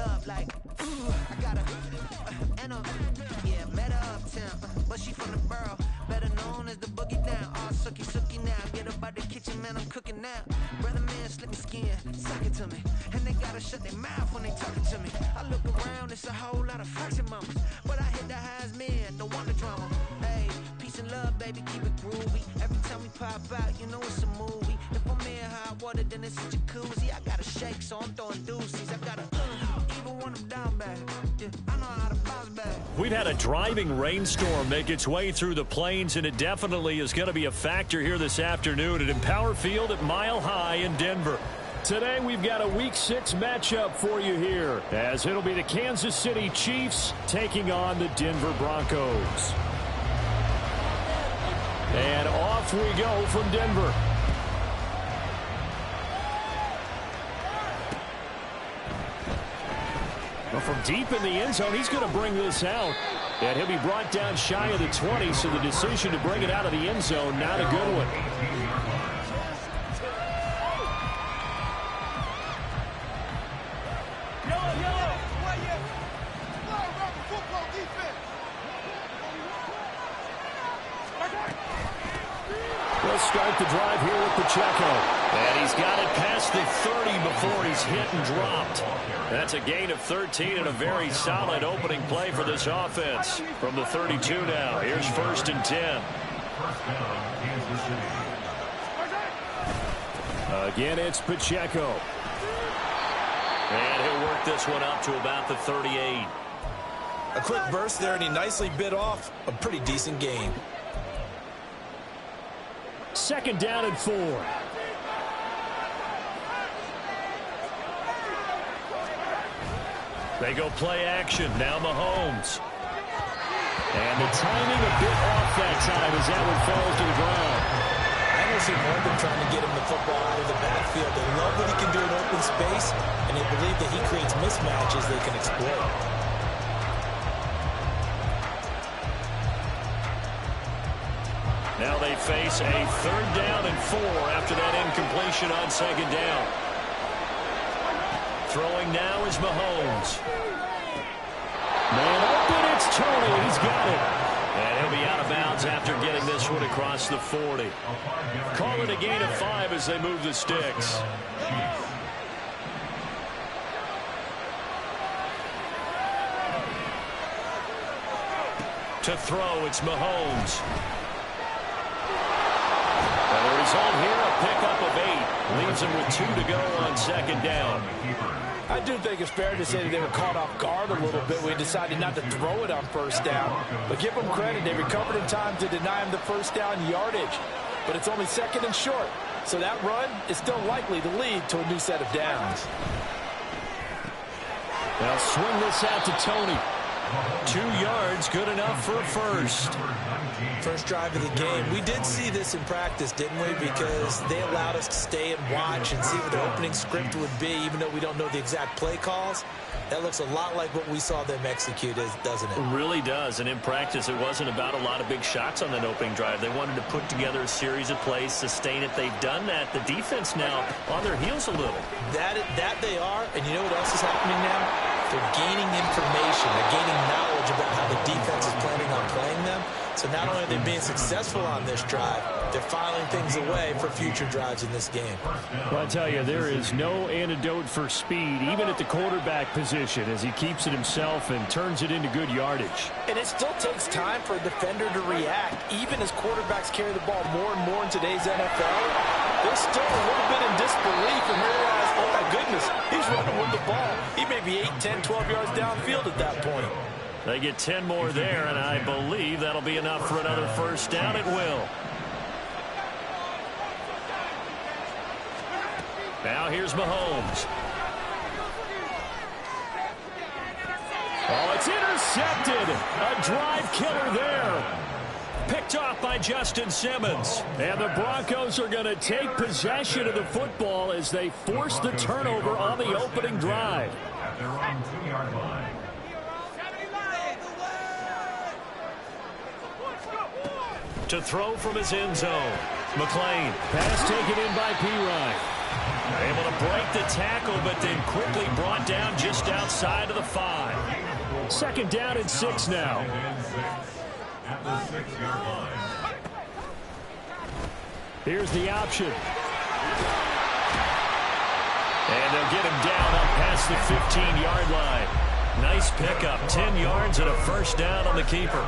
love like I got a yeah, met her uptown, but she from the borough, better known as the boogie down. All sookie now, get up out the kitchen, man, I'm cooking now. Brother man, slip me skin, suck it to me, and they gotta shut their mouth when they talking to me. I look around, it's a whole lot of fraction mamas, but I hit the highs, man, don't want the drama. Hey, peace and love, baby, keep it groovy. Every time we pop out, you know it's a movie. If I'm in hot water, then it's a jacuzzi. I gotta shake, so I'm throwing deuces. I gotta even when I'm down bad. Yeah, I know how to bounce back. We've had a driving rainstorm make its way through the plains, and it definitely is going to be a factor here this afternoon at Empower Field at Mile High in Denver. Today we've got a Week 6 matchup for you here, as it'll be the Kansas City Chiefs taking on the Denver Broncos. And off we go from Denver. Well, from deep in the end zone, he's going to bring this out. And he'll be brought down shy of the 20, so the decision to bring it out of the end zone, not a good one. We'll start the drive here with Pacheco. And he's got it past the 30 before he's hit and dropped. That's a gain of 13 and a very solid opening play for this offense. From the 32 now, here's 1st and 10. Again, it's Pacheco. And he'll work this one up to about the 38. A quick burst there, and he nicely bit off a pretty decent gain. 2nd down and 4. They go play action. Now Mahomes. And the timing a bit off that time as that one falls to the ground. I don't see more than trying to get him the football out of the backfield. They love what he can do in open space, and they believe that he creates mismatches they can exploit. Now they face a 3rd down and 4 after that incompletion on 2nd down. Throwing now is Mahomes. Man open, it's Tony. He's got it. And he'll be out of bounds after getting this one across the 40. Call it a gain of 5 as they move the sticks. To throw, it's Mahomes. And the result here, a pickup of 8. Leaves him with 2 to go on 2nd down. I do think it's fair to say that they were caught off guard a little bit. We decided not to throw it on 1st down. But give them credit. They recovered in time to deny him the 1st down yardage. But it's only 2nd and short. So that run is still likely to lead to a new set of downs. They'll swing this out to Tony. 2 yards, good enough for a 1st. First drive of the game. We did see this in practice, didn't we? Because they allowed us to stay and watch and see what the opening script would be, even though we don't know the exact play calls. That looks a lot like what we saw them execute, doesn't it? It really does. And in practice, it wasn't about a lot of big shots on that opening drive. They wanted to put together a series of plays, sustain it. They've done that. The defense now on their heels a little. That they are. And you know what else is happening now? They're gaining information. They're gaining knowledge about how the defense is planning on playing them. So not only are they being successful on this drive, they're filing things away for future drives in this game. Well, I tell you, there is no antidote for speed, even at the quarterback position, as he keeps it himself and turns it into good yardage. And it still takes time for a defender to react. Even as quarterbacks carry the ball more and more in today's NFL, they're still a little bit in disbelief and realize, oh my goodness, he's running with the ball. He may be 8, 10, 12 yards downfield at that point. They get 10 more there, and I believe that'll be enough for another 1st down. It will. Now here's Mahomes. Oh, it's intercepted. A drive killer there. Picked off by Justin Simmons. And the Broncos are going to take possession of the football as they force the turnover on the opening drive. At their own 2-yard line. To throw from his end zone. McLean. Pass taken in by Pirine. Able to break the tackle, but then quickly brought down just outside of the 5. 2nd down and 6 now. At the 6-yard line. Here's the option. And they'll get him down up past the 15-yard line. Nice pickup, 10 yards and a 1st down on the keeper.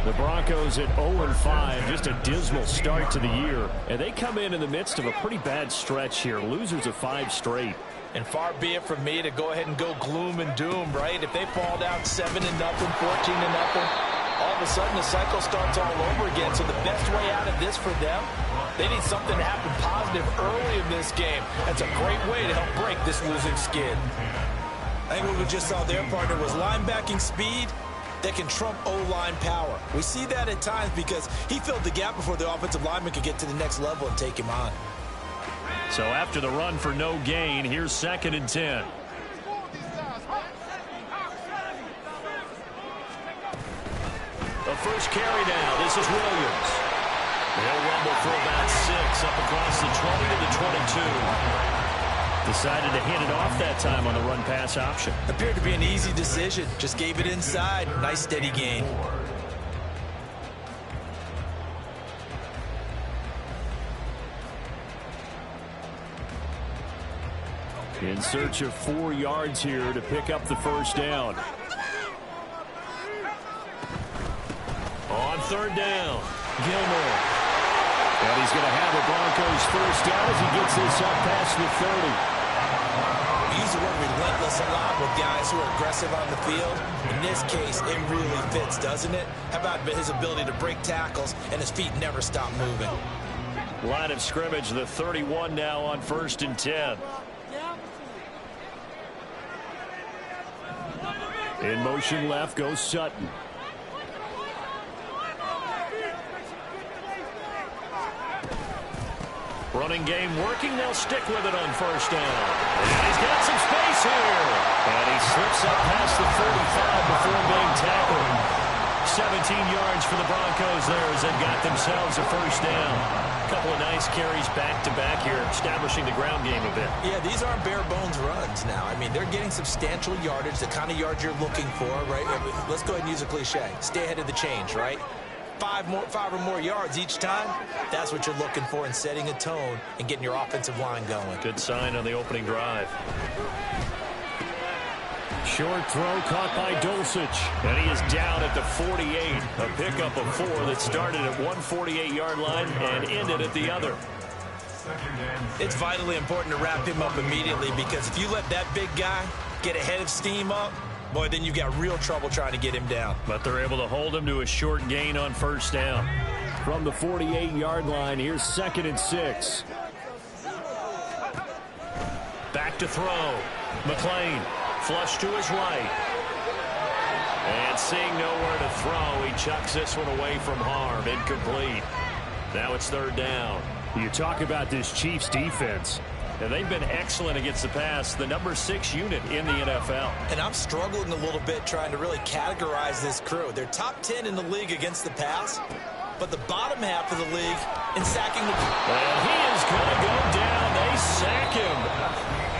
The Broncos at 0-5, just a dismal start to the year. And they come in the midst of a pretty bad stretch here. Losers of 5 straight. And far be it from me to go ahead and go gloom and doom, right? If they fall down 7-0, 14-0, all of a sudden the cycle starts all over again. So the best way out of this for them, they need something to happen positive early in this game. That's a great way to help break this losing skid. I think what we just saw there, partner, was linebacking speed that can trump O-line power. We see that at times because he filled the gap before the offensive lineman could get to the next level and take him on. So after the run for no gain, here's 2nd and 10. The first carry now. This is Williams. They'll rumble for about 6 up across the 20 to the 22. Decided to hand it off that time on the run-pass option. Appeared to be an easy decision. Just gave it inside. Nice steady gain. In search of 4 yards here to pick up the 1st down. On 3rd down, Gilmore. And he's going to have the Broncos 1st down as he gets this up past the 30. We use the word relentless a lot with guys who are aggressive on the field. In this case, it really fits, doesn't it? How about his ability to break tackles and his feet never stop moving? Line of scrimmage, the 31 now on 1st and 10. In motion left goes Sutton. Running game working. They'll stick with it on 1st down. And he's got some space here. And he slips up past the 45 before being tackled. 17 yards for the Broncos there as they've got themselves a 1st down. A couple of nice carries back-to-back here, establishing the ground game a bit. Yeah, these aren't bare-bones runs now. I mean, they're getting substantial yardage, the kind of yards you're looking for, right? Let's go ahead and use a cliche. Stay ahead of the change, right? 5 or more yards each time, that's what you're looking for in setting a tone and getting your offensive line going. Good sign on the opening drive. Short throw caught by Dulcich, and he is down at the 48. A pickup of 4 that started at one 48-yard line and ended at the other. It's vitally important to wrap him up immediately because if you let that big guy get ahead of steam up, boy, then you've got real trouble trying to get him down. But they're able to hold him to a short gain on 1st down. From the 48-yard line, here's 2nd and 6. Back to throw. McLean, flush to his right. And seeing nowhere to throw, he chucks this one away from harm. Incomplete. Now it's 3rd down. You talk about this Chiefs defense. And they've been excellent against the pass, the number 6 unit in the NFL. And I'm struggling a little bit trying to really categorize this crew. They're top 10 in the league against the pass, but the bottom half of the league in sacking the... And he is going to go down. They sack him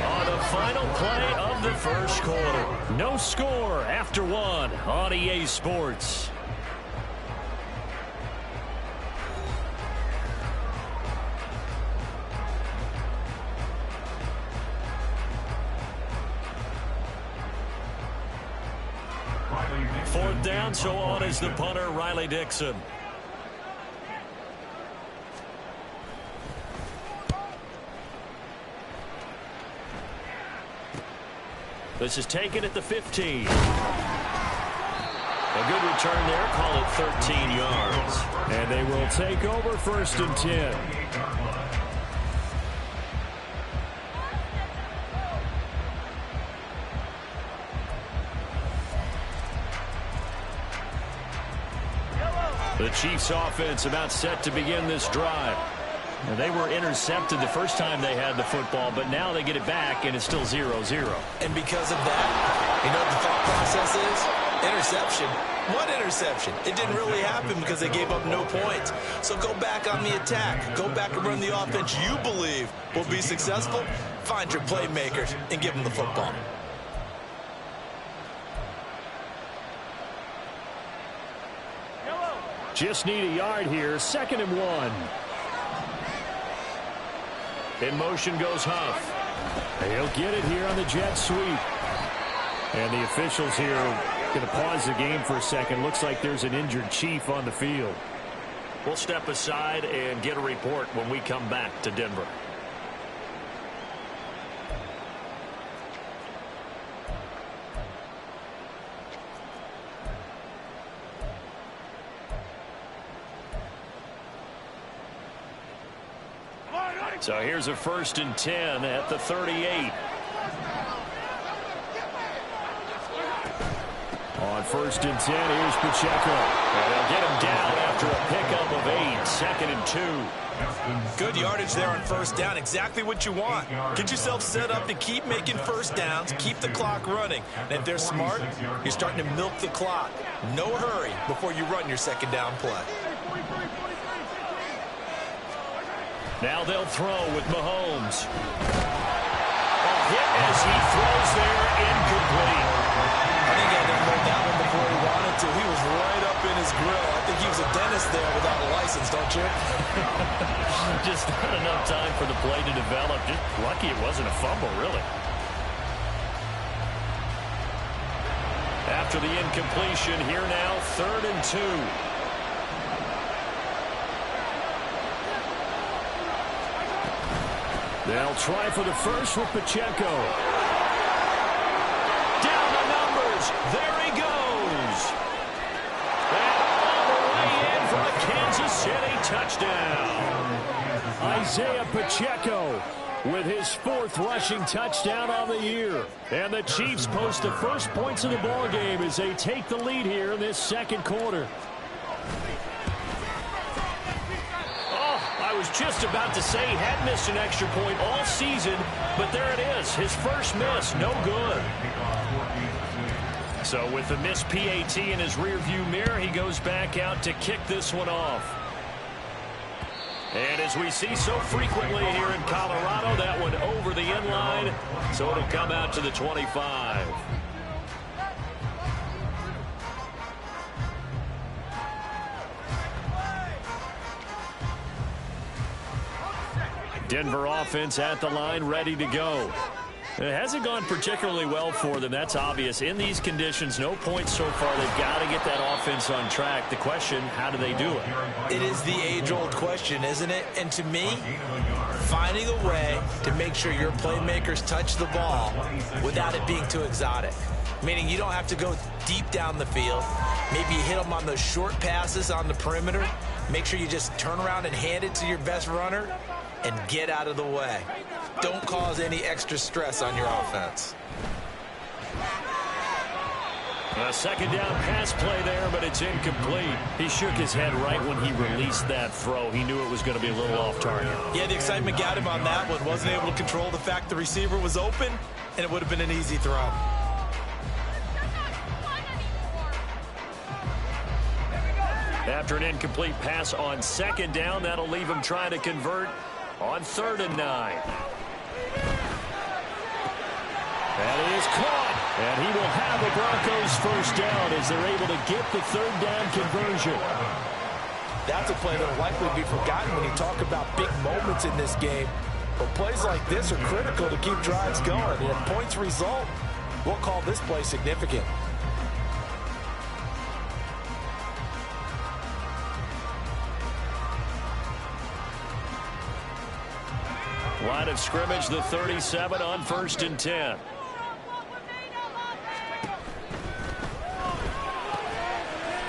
on the final play of the 1st quarter. No score after 1 on EA Sports. Fourth down, so on is the punter, Riley Dixon. This is taken at the 15. A good return there, call it 13 yards. And they will take over 1st and 10. The Chiefs offense about set to begin this drive. And they were intercepted the first time they had the football, but now they get it back, and it's still 0-0. And because of that, you know what the thought process is? Interception? What interception? It didn't really happen because they gave up no points. So go back on the attack. Go back and run the offense you believe will be successful. Find your playmakers and give them the football. Just need a yard here. 2nd and 1. In motion goes Huff. He'll get it here on the jet sweep. And the officials here going to pause the game for a second. Looks like there's an injured Chief on the field. We'll step aside and get a report when we come back to Denver. So here's a 1st and 10 at the 38. On 1st and 10, here's Pacheco. And they'll get him down after a pickup of 8. 2nd and 2. Good yardage there on 1st down. Exactly what you want. Get yourself set up to keep making 1st downs, keep the clock running. And if they're smart, you're starting to milk the clock. No hurry before you run your 2nd down play. Now they'll throw with Mahomes. A hit as he throws there, incomplete. I think he had to throw that one before he wanted to. He was right up in his grill. I think he was a dentist there without a license, don't you? Just not enough time for the play to develop. Just lucky it wasn't a fumble, really. After the incompletion, here now, 3rd and 2. They'll try for the first with Pacheco. Down the numbers. There he goes. And all the way in for a Kansas City touchdown. Isaiah Pacheco with his 4th rushing touchdown on the year. And the Chiefs post the first points of the ball game as they take the lead here in this 2nd quarter. I was just about to say he had missed an extra point all season, but there it is. His first miss, no good. So with the missed PAT in his rearview mirror, he goes back out to kick this one off. And as we see so frequently here in Colorado, that one over the end line, so it'll come out to the 25. Denver offense at the line, ready to go. It hasn't gone particularly well for them. That's obvious. In these conditions, no points so far. They've got to get that offense on track. The question, how do they do it? It is the age-old question, isn't it? And to me, finding a way to make sure your playmakers touch the ball without it being too exotic. Meaning you don't have to go deep down the field. Maybe you hit them on those short passes on the perimeter. Make sure you just turn around and hand it to your best runner and get out of the way. Don't cause any extra stress on your offense. A 2nd down pass play there, but it's incomplete. He shook his head right when he released that throw. He knew it was going to be a little off target. Yeah, the excitement got him on that one. Wasn't able to control the fact the receiver was open, and it would have been an easy throw. After an incomplete pass on 2nd down, that'll leave him trying to convert on 3rd and 9. And he is caught. And he will have the Broncos 1st down as they're able to get the 3rd down conversion. That's a play that will likely be forgotten when you talk about big moments in this game. But plays like this are critical to keep drives going. And if points result, we'll call this play significant. Line of scrimmage, the 37 on 1st and 10.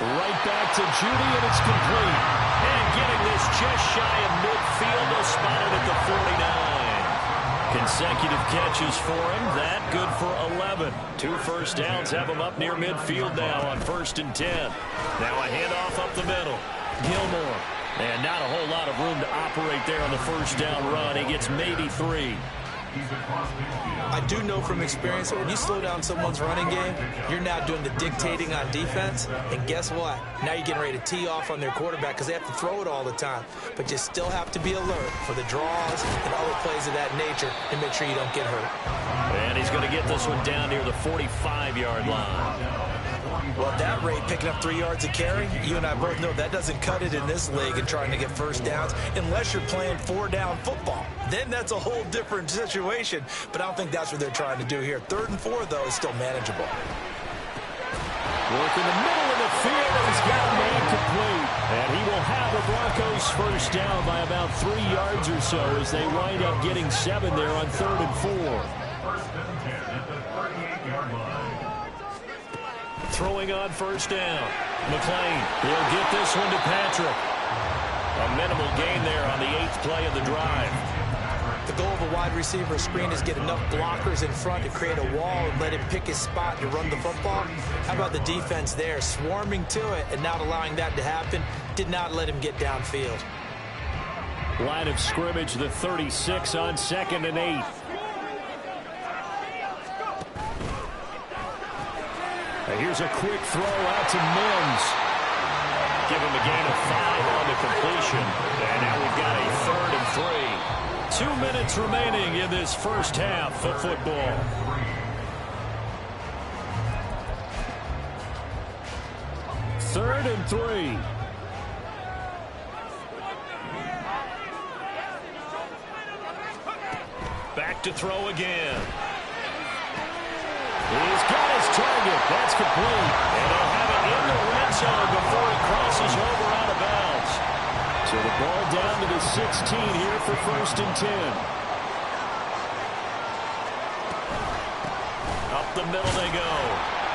Right back to Judy, and it's complete. And getting this just shy of midfield, they'll spot it at the 49. Consecutive catches for him. That good for 11. 2 first downs have him up near midfield now on 1st and 10. Now a handoff up the middle. Gilmore. And not a whole lot of room to operate there on the 1st down run. He gets maybe 3. I do know from experience that when you slow down someone's running game, you're now doing the dictating on defense. And guess what? Now you're getting ready to tee off on their quarterback because they have to throw it all the time. But you still have to be alert for the draws and other plays of that nature and make sure you don't get hurt. And he's going to get this one down near the 45-yard line. Well, at that rate, picking up 3 yards a carry, you and I both know that doesn't cut it in this league and trying to get first downs unless you're playing 4-down football. Then that's a whole different situation, but I don't think that's what they're trying to do here. 3rd and 4, though, is still manageable. Work in the middle of the field, and he's got a man complete. And he will have the Broncos first down by about 3 yards or so as they wind up getting 7 there on 3rd and 4. First and 10 at the 38-yard line. Throwing on first down. McLean, he'll get this one to Patrick. A minimal gain there on the 8th play of the drive. The goal of a wide receiver screen is get enough blockers in front to create a wall and let him pick his spot to run the football. How about the defense there, swarming to it and not allowing that to happen? Did not let him get downfield. Line of scrimmage, the 36 on 2nd and 8. And here's a quick throw out to Mims. Give him a gain of 5 on the completion. And now we've got a 3rd and 3. 2 minutes remaining in this first half of football. Third and 3. Back to throw again. He's got his target. That's complete. And he'll have it in the red zone before he crosses over out of bounds. So the ball down to the 16 here for 1st and 10. Up the middle they go.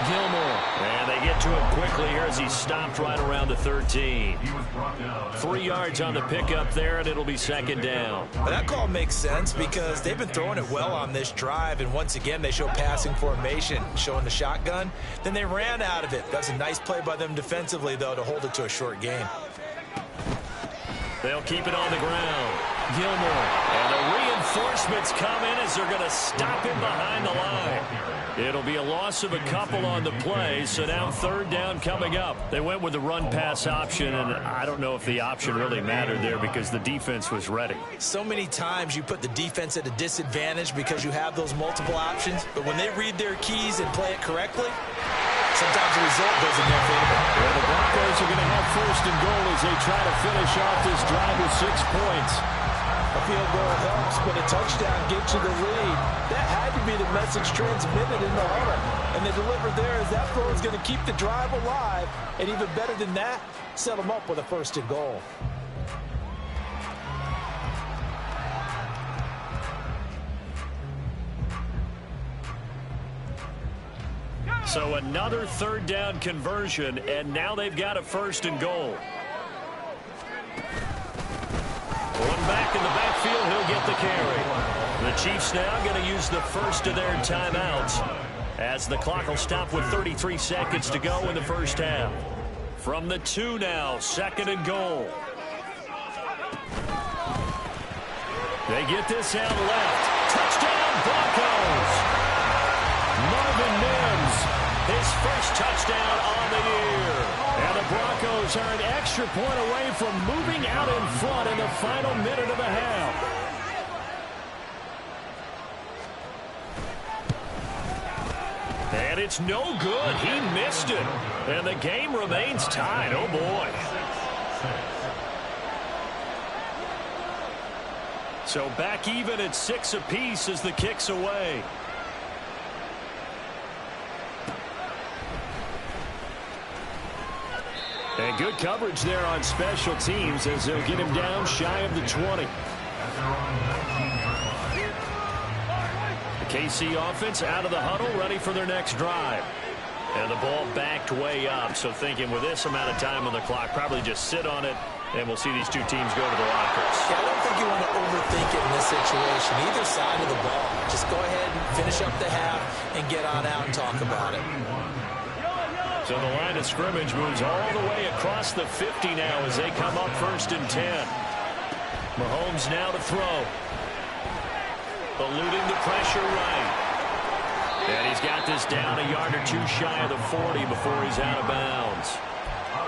Gilmore. And they get to him quickly here as he stopped right around the 13. 3 yards on the pickup there, and it'll be 2nd down. But that call makes sense because they've been throwing it well on this drive, and once again they show passing formation, showing the shotgun. Then they ran out of it. That's a nice play by them defensively, though, to hold it to a short gain. They'll keep it on the ground. Gilmore. And the reinforcements come in as they're going to stop him behind the line. It'll be a loss of a couple on the play, so now 3rd down coming up. They went with the run-pass option, and I don't know if the option really mattered there because the defense was ready. So many times you put the defense at a disadvantage because you have those multiple options, but when they read their keys and play it correctly, sometimes the result goes in their favor. Well, the Broncos are going to have 1st and goal as they try to finish off this drive with 6 points. A field goal helps, but a touchdown gets you the lead. That had to be the message transmitted in the huddle. And they delivered there as that throw is going to keep the drive alive. And even better than that, set them up with a 1st and goal. So another 3rd down conversion, and now they've got a 1st and goal. One back in the backfield, he'll get the carry. The Chiefs now going to use the first of their timeouts as the clock will stop with 33 seconds to go in the first half. From the 2 now, 2nd and goal. They get this out left. Touchdown, Broncos! Marvin Mims, his first touchdown on the year. And the Broncos are an extra point away from moving out in front in the final minute of the half. And it's no good. He missed it. And the game remains tied. Oh, boy. So back even at 6 apiece as the kick's away. And good coverage there on special teams as they'll get him down shy of the 20. The KC offense out of the huddle, ready for their next drive. And the ball backed way up, so thinking with this amount of time on the clock, probably just sit on it, and we'll see these two teams go to the lockers. Yeah, I don't think you want to overthink it in this situation. Either side of the ball. Just go ahead and finish up the half and get on out and talk about it. So the line of scrimmage moves all the way across the 50 now as they come up 1st and 10. Mahomes now to throw. eluding the pressure right. And he's got this down a yard or two shy of the 40 before he's out of bounds.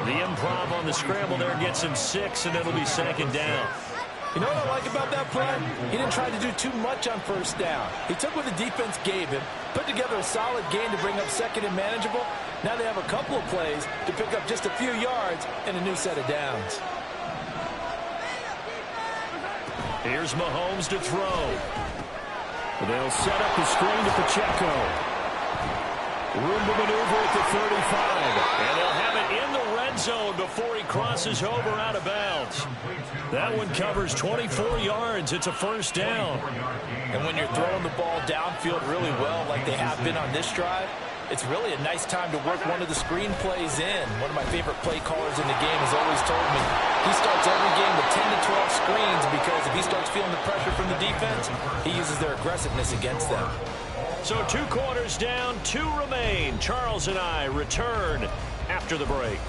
The improv on the scramble there gets him 6, and it'll be second down. You know what I like about that play? He didn't try to do too much on first down. He took what the defense gave him, put together a solid gain to bring up second and manageable. Now they have a couple of plays to pick up just a few yards and a new set of downs. Here's Mahomes to throw. They'll set up the screen to Pacheco. Room to maneuver at the 35. And they'll have it in the red zone before he crosses over out of bounds. That one covers 24 yards. It's a first down. And when you're throwing the ball downfield really well like they have been on this drive, it's really a nice time to work one of the screen plays in. One of my favorite play callers in the game has always told me he starts every game with 10 to 12 screens because if he starts feeling the pressure from the defense, he uses their aggressiveness against them. So 2 quarters down, 2 remain. Charles and I return after the break.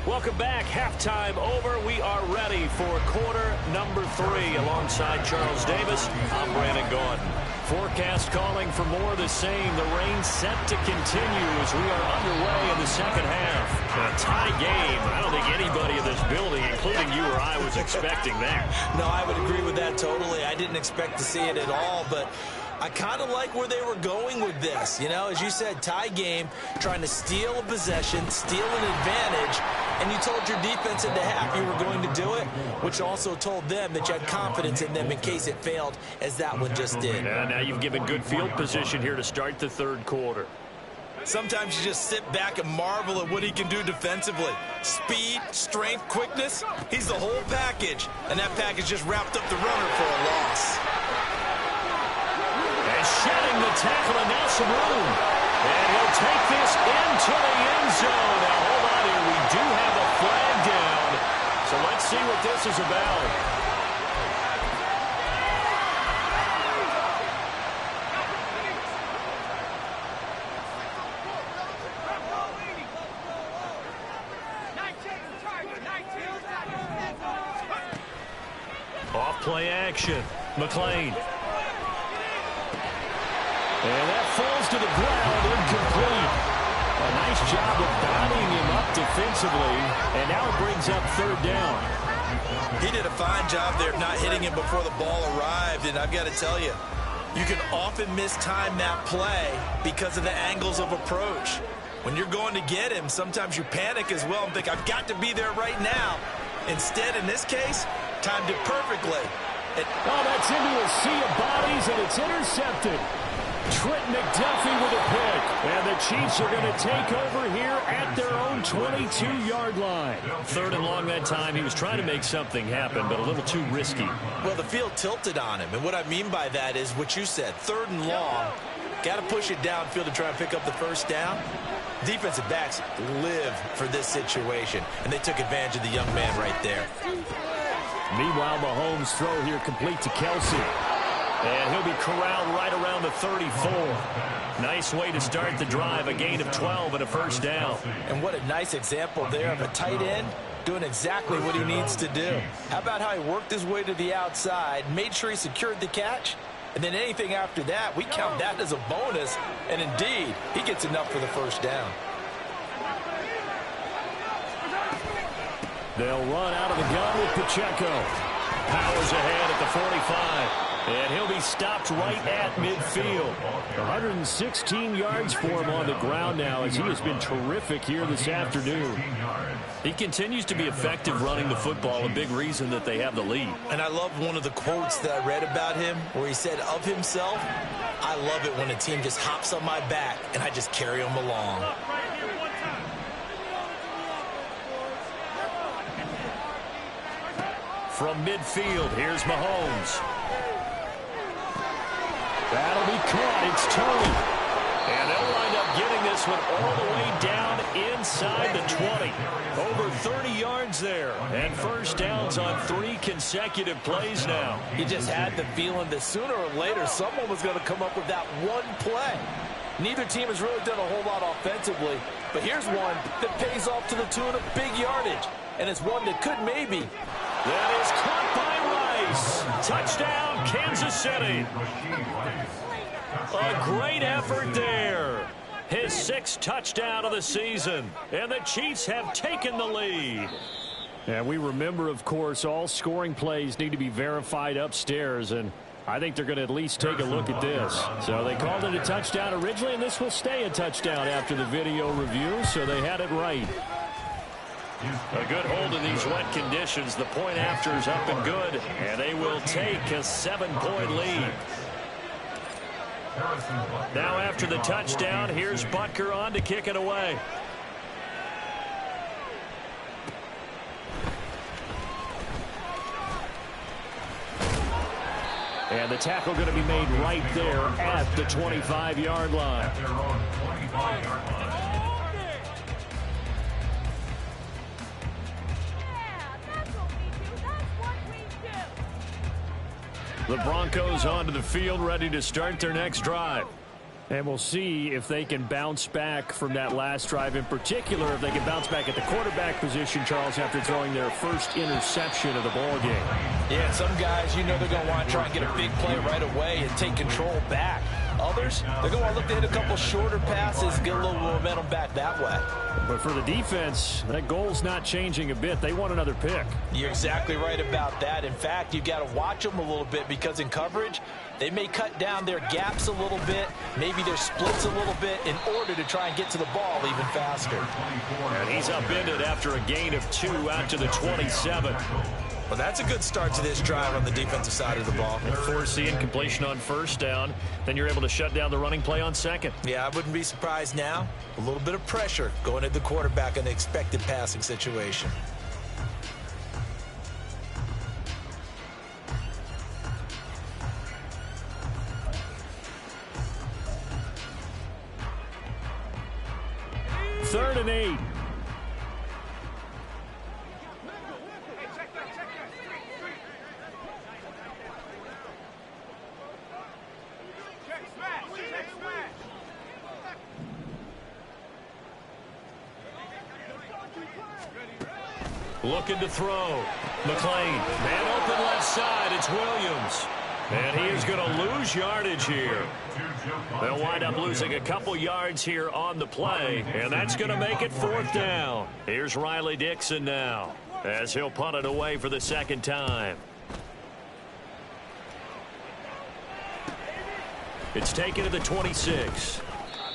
Welcome back. Halftime over. We are ready for quarter number 3. Alongside Charles Davis, I'm Brandon Gaudin. Forecast calling for more of the same. The rain set to continue as we are underway in the second half. A tie game. I don't think anybody in this building, including you or I, was expecting that. No, I would agree with that totally. I didn't expect to see it at all, but I kind of like where they were going with this. You know, as you said, tie game, trying to steal a possession, steal an advantage, and you told your defense at the half you were going to do it, which also told them that you had confidence in them in case it failed, as that one just did. Yeah, now you've given good field position here to start the third quarter. Sometimes you just sit back and marvel at what he can do defensively. Speed, strength, quickness, he's the whole package, and that package just wrapped up the runner for a loss. And shedding the tackle, and now some room. And he'll take this into the end zone. Now, hold on here. We do have a flag down. So let's see what this is about. Off play action. McLean. And that falls to the ground, incomplete. A nice job of bounding him up defensively, and now it brings up third down. He did a fine job there of not hitting him before the ball arrived, and I've got to tell you, you can often mistime that play because of the angles of approach. When you're going to get him, sometimes you panic as well and think, I've got to be there right now. Instead, in this case, timed it perfectly. Oh, that's into a sea of bodies, and it's intercepted. Trent McDuffie with a pick. And the Chiefs are going to take over here at their own 22-yard line. Third and long that time. He was trying to make something happen, but a little too risky. Well, the field tilted on him. And what I mean by that is what you said. Third and long. Got to push it downfield to try and pick up the first down. Defensive backs live for this situation. And they took advantage of the young man right there. Meanwhile, Mahomes' throw here complete to Kelsey. And he'll be corralled right around the 34. Nice way to start the drive. A gain of 12 and a first down. And what a nice example there of a tight end doing exactly what he needs to do. How about how he worked his way to the outside, made sure he secured the catch, and then anything after that, we count that as a bonus. And indeed, he gets enough for the first down. They'll run out of the gun with Pacheco. Powers ahead at the 45. And he'll be stopped right at midfield. 116 yards for him on the ground now as he has been terrific here this afternoon. He continues to be effective running the football, a big reason that they have the lead. And I love one of the quotes that I read about him where he said of himself, I love it when a team just hops on my back and I just carry them along. From midfield, here's Mahomes. That'll be caught. It's Tony. And they'll wind up getting this one all the way down inside the 20. Over 30 yards there. And first downs on 3 consecutive plays now. He just had the feeling that sooner or later someone was going to come up with that one play. Neither team has really done a whole lot offensively. But here's one that pays off to the tune of big yardage. And it's one that could maybe. That is caught by Ryan. place. Touchdown, Kansas City. A great effort there. His 6th touchdown of the season. And the Chiefs have taken the lead. And we remember, of course, all scoring plays need to be verified upstairs. And I think they're going to at least take a look at this. So they called it a touchdown originally, and this will stay a touchdown after the video review. So they had it right. A good hold in these wet conditions. The point after is up and good. And they will take a 7-point lead. Now after the touchdown, here's Butker on to kick it away. And the tackle going to be made right there at the 25-yard line. The Broncos onto the field, ready to start their next drive. And we'll see if they can bounce back from that last drive, in particular if they can bounce back at the quarterback position, Charles, after throwing their first interception of the ball game. Yeah, some guys, you know they're going to want to try and get a big play right away and take control back. Others, they're going to look to hit a couple shorter passes, get a little momentum back that way. But for the defense, that goal's not changing a bit. They want another pick. You're exactly right about that. In fact, you've got to watch them a little bit because in coverage, they may cut down their gaps a little bit, maybe their splits a little bit in order to try and get to the ball even faster. And he's upended after a gain of 2 out to the 27. Well, that's a good start to this drive on the defensive side of the ball. Force the incompletion on first down. Then you're able to shut down the running play on second. Yeah, I wouldn't be surprised now. A little bit of pressure going at the quarterback in the expected passing situation. Third and 8. Looking to throw. McLean. Man open left side. It's Williams. And he is going to lose yardage here. They'll wind up losing a couple yards here on the play. And that's going to make it 4th down. Here's Riley Dixon now, as he'll punt it away for the second time. It's taken to the 26.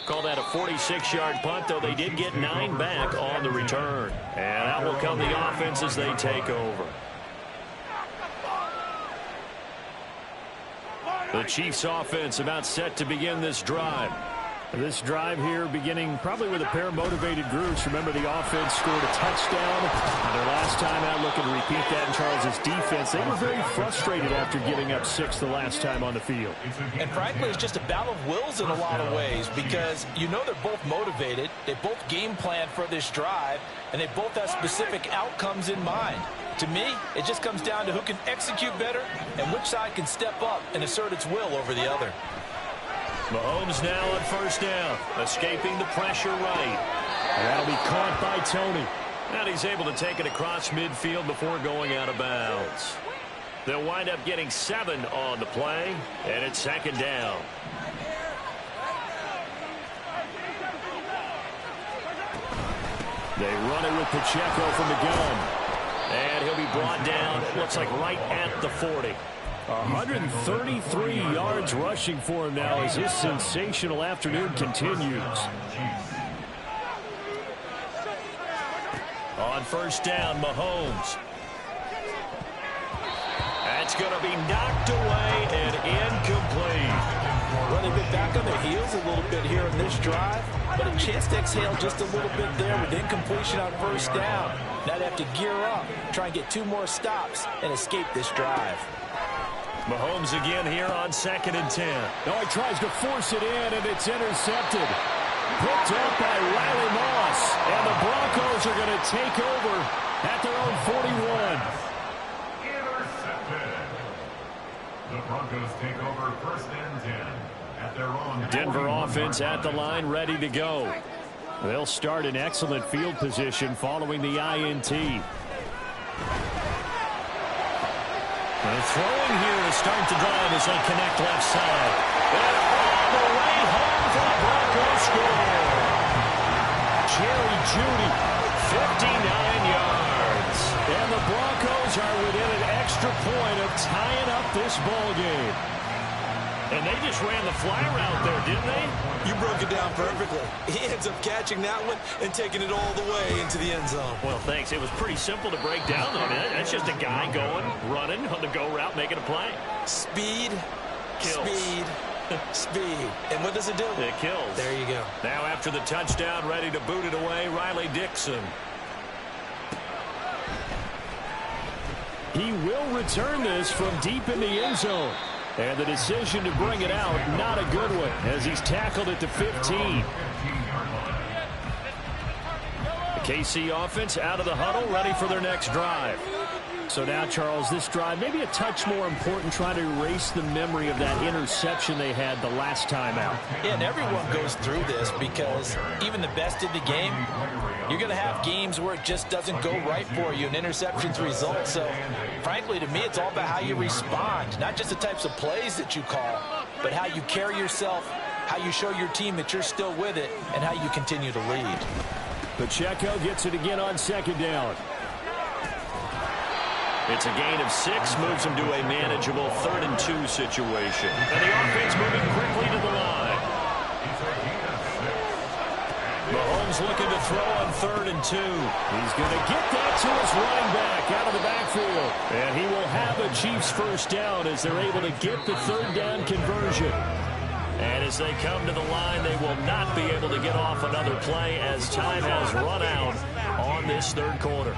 Call that a 46-yard punt, though they did get 9 back on the return. And out will come the offense as they take over. The Chiefs offense about set to begin this drive. This drive here beginning probably with a pair of motivated groups. Remember, the offense scored a touchdown on their last time out. Looking to repeat that in Charles's defense. They were very frustrated after giving up 6 the last time on the field. And frankly, it's just a battle of wills in a lot of ways because you know they're both motivated. They both game plan for this drive, and they both have specific outcomes in mind. To me, it just comes down to who can execute better and which side can step up and assert its will over the other. Mahomes now on first down, escaping the pressure right. And that'll be caught by Tony. And he's able to take it across midfield before going out of bounds. They'll wind up getting 7 on the play, and it's 2nd down. They run it with Pacheco from the gun. And he'll be brought down, it looks like right at the 40. 133 yards rushing for him now as his sensational afternoon continues. On first down, Mahomes. That's going to be knocked away and incomplete. Well, they've been back on their heels a little bit here in this drive, but a chance to exhale just a little bit there with incompletion on first down. Now they have to gear up, try and get 2 more stops, and escape this drive. Mahomes again here on 2nd and 10. No, he tries to force it in, and it's intercepted. Picked up by Riley Moss, and the Broncos are going to take over at their own 41. Intercepted. The Broncos take over 1st and 10 at their own. Denver offense at the line, ready to go. They'll start in excellent field position following the INT. And throwing here to start the drive as they connect left side. And all the way home for the Broncos score. Jerry Jeudy, 59 yards. And the Broncos are within an extra point of tying up this ball game. And they just ran the fly route there, didn't they? You broke it down perfectly. He ends up catching that one and taking it all the way into the end zone. Well, thanks. It was pretty simple to break down, though. I mean, that's just a guy going, running on the go route, making a play. Speed, kills. Speed, speed. And what does it do? It kills. There you go. Now after the touchdown, ready to boot it away, Riley Dixon. He will return this from deep in the end zone. And the decision to bring it out, not a good one, as he's tackled at the 15. The KC offense out of the huddle, ready for their next drive. So now, Charles, this drive maybe a touch more important, trying to erase the memory of that interception they had the last time out. Yeah, and everyone goes through this because even the best in the game, you're going to have games where it just doesn't go right for you, and interceptions result. So, frankly, to me, it's all about how you respond, not just the types of plays that you call, but how you carry yourself, how you show your team that you're still with it, and how you continue to lead. Pacheco gets it again on second down. It's a gain of 6, moves him to a manageable 3rd and 2 situation. And the offense moving quickly to the line. Mahomes looking to throw on 3rd and 2. He's going to get that to his running back out of the backfield. And he will have a Chiefs first down as they're able to get the 3rd down conversion. And as they come to the line, they will not be able to get off another play as time has run out on this 3rd quarter.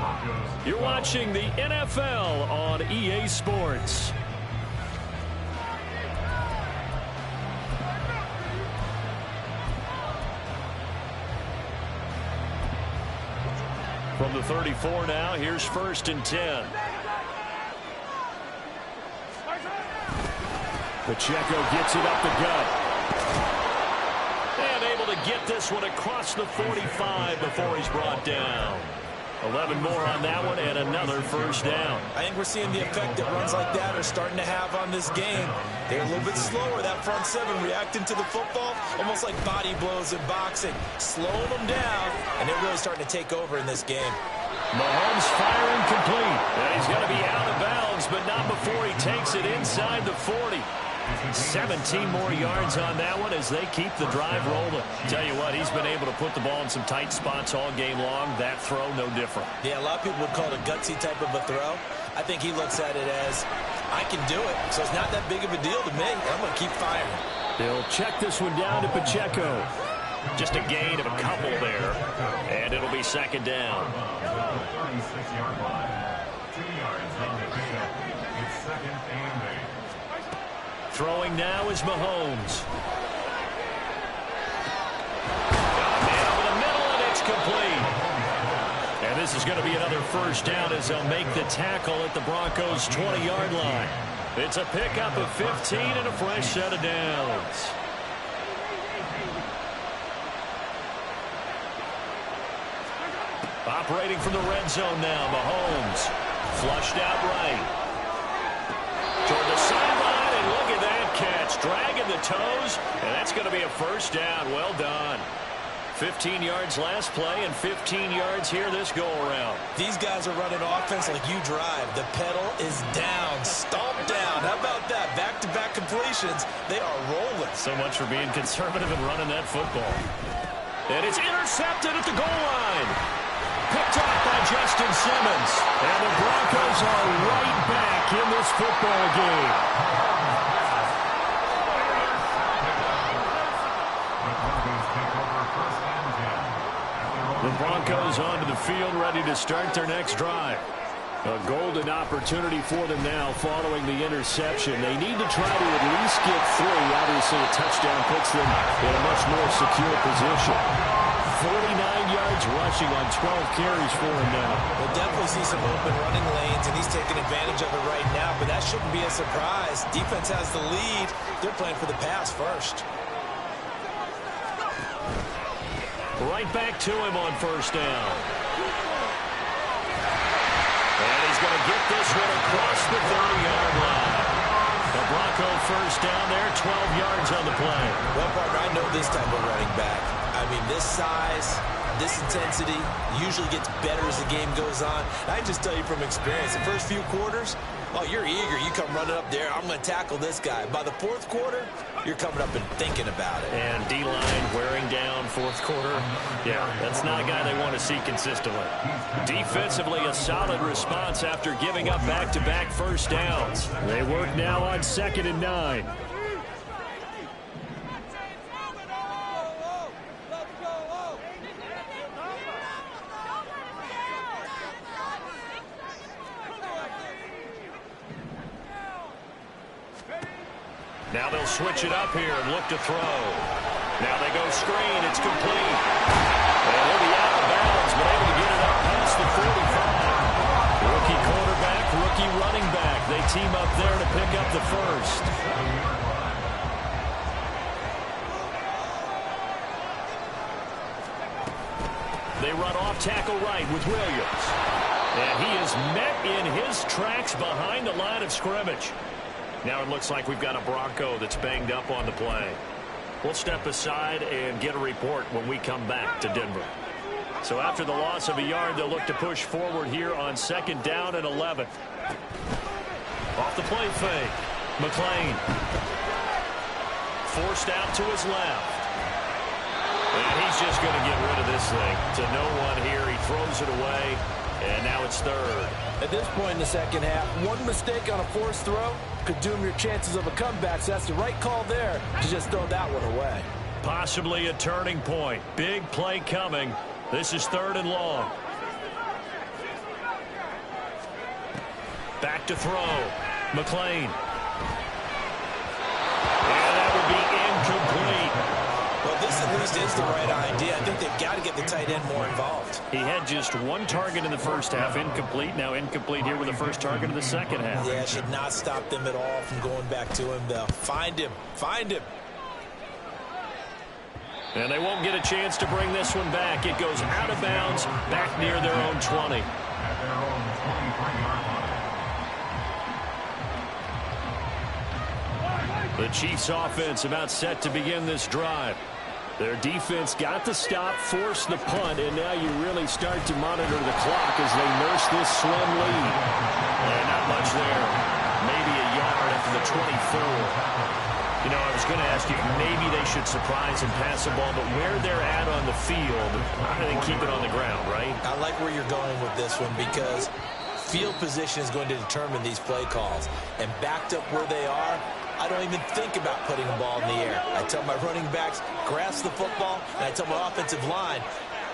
You're watching the NFL on EA Sports. From the 34 now, here's 1st and 10. Pacheco gets it up the gut. And able to get this one across the 45 before he's brought down. 11 more on that one and another first down. I think we're seeing the effect that runs like that are starting to have on this game. They're a little bit slower, that front 7, reacting to the football, almost like body blows in boxing, slowing them down, and they're really starting to take over in this game. Mahomes firing complete. And he's going to be out of bounds, but not before he takes it inside the 40. 17 more yards on that one as they keep the drive rolling. Tell you what, he's been able to put the ball in some tight spots all game long. That throw, no different. Yeah, a lot of people would call it a gutsy type of a throw. I think he looks at it as, I can do it, so it's not that big of a deal to me. I'm going to keep firing. They'll check this one down to Pacheco. Just a gain of a couple there, and it'll be 2nd down. 36-yard line. 2 yards from the pickup. It's 2nd and 8. Throwing now is Mahomes. Got a man over the middle, and it's complete. And this is going to be another first down as they'll make the tackle at the Broncos' 20-yard line. It's a pickup of 15 and a fresh set of downs. Operating from the red zone now, Mahomes. Flushed out right. Toward the sideline, and look at that catch. Dragging the toes, and that's going to be a first down. Well done. 15 yards last play and 15 yards here this go-around. These guys are running offense like you drive. The pedal is down, stomp down. How about that? Back-to-back completions. They are rolling. So much for being conservative and running that football. And it's intercepted at the goal line. Picked off by Justin Simmons. And the Broncos are right back in this football game. The Broncos onto the field, ready to start their next drive. A golden opportunity for them now following the interception. They need to try to at least get 3. Obviously, a touchdown puts them in a much more secure position. 49 yards rushing on 12 carries for him now. We'll definitely see some open running lanes, and he's taking advantage of it right now, but that shouldn't be a surprise. Defense has the lead. They're playing for the pass first. Right back to him on first down. And he's is going to get this one across the 30-yard line. The Bronco first down there, 12 yards on the play. Well, partner, I know this type of running back. I mean, this size, this intensity usually gets better as the game goes on. I can just tell you from experience, the first few quarters, oh, you're eager. You come running up there, I'm going to tackle this guy. By the fourth quarter, you're coming up and thinking about it. And D-line wearing down fourth quarter. Yeah, that's not a guy they want to see consistently. Defensively, a solid response after giving up back-to-back first downs. They work now on 2nd and 9. Now they'll switch it up here and look to throw. Now they go screen. It's complete. And he'll be out of bounds, but able to get it up past the 45. Rookie quarterback, rookie running back. They team up there to pick up the first. They run off tackle right with Williams. And he is met in his tracks behind the line of scrimmage. Now it looks like we've got a Bronco that's banged up on the play. We'll step aside and get a report when we come back to Denver. So after the loss of a yard, they'll look to push forward here on 2nd down and 11. Off the play fake. McLean. Forced out to his left. And he's just going to get rid of this thing to no one here. He throws it away, and now it's 3rd. At this point in the second half, one mistake on a forced throw could doom your chances of a comeback, so that's the right call there to just throw that one away. Possibly a turning point. Big play coming. This is 3rd and long. Back to throw. McLean. And that would be incomplete. Well, this at least is the right idea. I think they've got to get the tight end more involved. He had just one target in the first half, incomplete. Now incomplete here with the first target of the second half. Yeah, should not stop them at all from going back to him. They'll find him. Find him. And they won't get a chance to bring this one back. It goes out of bounds, back near their own 20. At their own 23-yard line. The Chiefs offense about set to begin this drive. Their defense got the stop, forced the punt, and now you really start to monitor the clock as they nurse this slim lead. And not much there. Maybe a yard after the 24. You know, I was going to ask you, maybe they should surprise and pass the ball, but where they're at on the field, I think keep it on the ground, right? I like where you're going with this one because field position is going to determine these play calls. And backed up where they are, I don't even think about putting a ball in the air. I tell my running backs, grasp the football, and I tell my offensive line,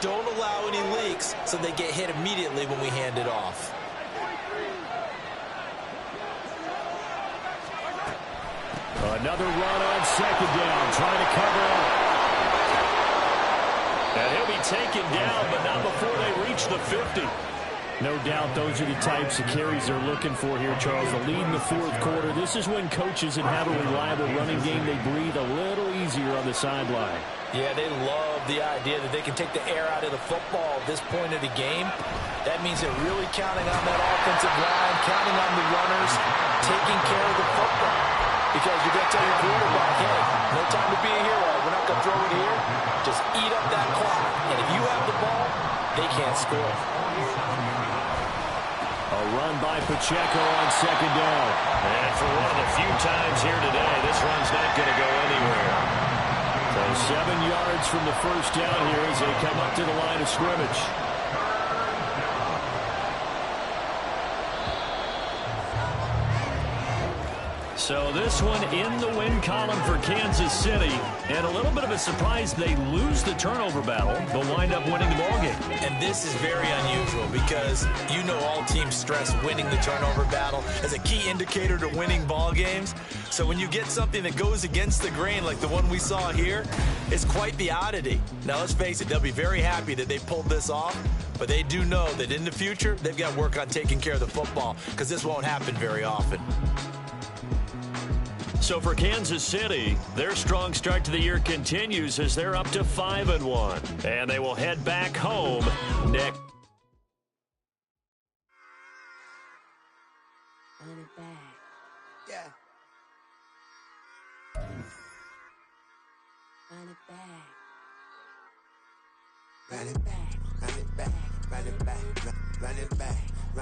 don't allow any leaks so they get hit immediately when we hand it off. Another run on 2nd down, trying to cover up. And he'll be taken down, but not before they reach the 50. No doubt those are the types of carries they're looking for here, Charles. The lead in the fourth quarter. This is when coaches that have a reliable running game, they breathe a little easier on the sideline. Yeah, they love the idea that they can take the air out of the football at this point of the game. That means they're really counting on that offensive line, counting on the runners, taking care of the football. Because you're going to tell your quarterback, hey, no time to be a hero. We're not going to throw it here. Just eat up that clock. And if you have the ball, they can't score. A run by Pacheco on 2nd down. And for one of the few times here today, this run's not going to go anywhere. So 7 yards from the first down here as they come up to the line of scrimmage. So this one in the win column for Kansas City. And a little bit of a surprise, they lose the turnover battle, but wind up winning the ballgame. And this is very unusual because you know all teams stress winning the turnover battle as a key indicator to winning ball games. So when you get something that goes against the grain like the one we saw here, it's quite the oddity. Now let's face it, they'll be very happy that they pulled this off, but they do know that in the future, they've got to work on taking care of the football because this won't happen very often. So for Kansas City, their strong start to the year continues as they're up to 5-1. And they will head back home next. Run it back. Yeah. Run it back. Run it back. Run it back. Run it back. Run it back.